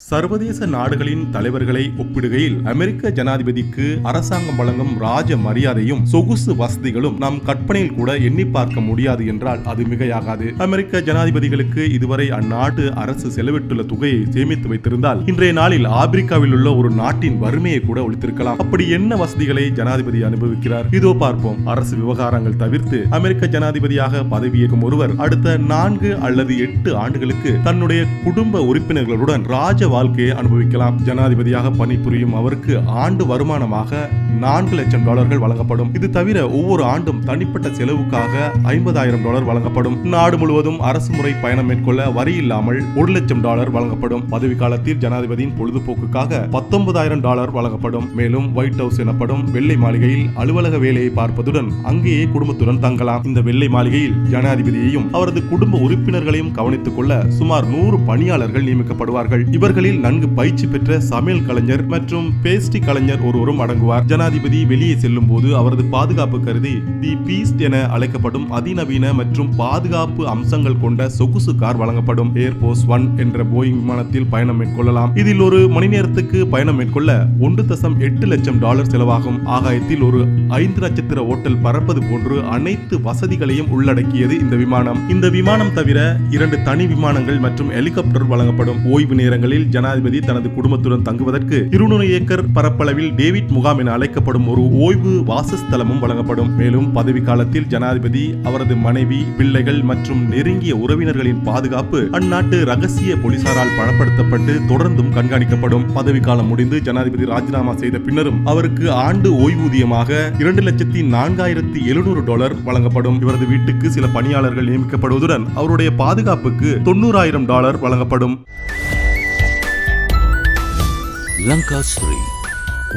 சர்வதேச நாடுகளின் தலைவர்களை ஒப்பிடுகையில் அமெரிக்க ஜனாதிபதிக்கு அரசாங்கம் வழங்கும் ராஜ மரியாதையும் சொகுசு வசதிகளும் நம் கற்பனையில் கூட எண்ணி பார்க்க முடியாது என்றால் அது மிகையாகாது. அமெரிக்க ஜனாதிபதிகளுக்கு இதுவரை அந்நாட்டு அரசு செலவிட்டுள்ள தொகையை சேமித்து வைத்திருந்தால் இன்றைய நாளில் ஆப்பிரிக்காவில் உள்ள ஒரு நாட்டின் வறுமையை கூட ஒழித்திருக்கலாம். அப்படி என்ன வசதிகளை ஜனாதிபதி அனுபவிக்கிறார்? இதோ பார்ப்போம். அரசு விவகாரங்கள் தவிர்த்து அமெரிக்க ஜனாதிபதியாக பதவியேற்கும் ஒருவர் அடுத்த 4 அல்லது 8 ஆண்டுகளுக்கு தன்னுடைய குடும்ப உறுப்பினர்களுடன் ராஜ வாழ்க்கையை அனுபவிக்கலாம். ஜனாதிபதியாக பணிபுரியும் அவருக்கு ஆண்டு வருமானமாக $4 லட்சம் வழங்கப்படும். இது தவிர ஒவ்வொரு ஆண்டும் தனிப்பட்ட செலவுக்காக $50,000 வழங்கப்படும். நாடு முழுவதும் அரசு முறை பயணம் மேற்கொள்ள வரி இல்லாமல் $1 லட்சம் வழங்கப்படும். பதவி காலத்தில் ஜனாதிபதியின் பொழுதுபோக்குக்காக $19,000 வழங்கப்படும். மேலும் ஒயிட் ஹவுஸ் எனப்படும் வெள்ளை மாளிகையில் அலுவலக வேலையை பார்ப்பதுடன் அங்கேயே குடும்பத்துடன் தங்கலாம். இந்த வெள்ளை மாளிகையில் ஜனாதிபதியையும் அவரது குடும்ப உறுப்பினர்களையும் கவனித்துக் கொள்ள சுமார் 100 பணியாளர்கள் நியமிக்கப்படுவார்கள். இவர்களில் நன்கு பயிற்சி பெற்ற சமையல் கலைஞர் மற்றும் பேஸ்ட்ரி கலைஞர் ஒருவரும் அடங்குவார். ஜனாதிபதி வெளியே செல்லும் போது அவரது பாதுகாப்பு கருதி தி பீஸ்ட் என அழைக்கப்படும் அதிநவீன மற்றும் பாதுகாப்பு அம்சங்கள் கொண்ட சொகுசு கார் வழங்கப்படும். ஏர்போர்ஸ் 1 என்ற போயிங் விமானத்தில் பயணம் மேற்கொள்ளலாம். இதில் ஒரு மணி நேரத்துக்கு பயணம் மேற்கொள்ள $1.8 லட்சம் செலவாகும். ஆகாயத்தில் ஒரு 5 நட்சத்திர ஓட்டல் பறப்பது போன்று அனைத்து வசதிகளையும் உள்ளடக்கியது இந்த விமானம். இந்த விமானம் தவிர 2 தனி விமானங்கள் மற்றும் ஹெலிகாப்டர் வழங்கப்படும். ஓய்வு நேரங்களில் ஜனாதிபதி தனது குடும்பத்துடன் தங்குவதற்கு 200 ஏக்கர் பரப்பளவில் டேவிட் முகாம் என அழைக்கப்படும் ஒரு ஓய்வு வாசஸ்தலமும் வழங்கப்படும். மேலும் பதவி காலத்தில் ஜனாதிபதி, அவரது மனைவி, பிள்ளைகள் மற்றும் நெருங்கிய உறவினர்களின் பாதுகாப்பு அந்நாட்டு ரகசிய போலீசாரால் பலப்படுத்தப்பட்டு தொடர்ந்தும் கண்காணிக்கப்படும். பதவி காலம் முடிந்து ஜனாதிபதி ராஜினாமா செய்த பின்னரும் அவருக்கு ஆண்டு ஓய்வூதியமாக $2,04,700 வழங்கப்படும். இவரது வீட்டுக்கு சில பணியாளர்கள் நியமிக்கப்படுவதுடன் அவருடைய பாதுகாப்புக்கு $90,000 வழங்கப்படும். லங்கா ஸ்ரீ,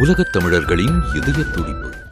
உலகத் தமிழர்களின் இதய துடிப்பு.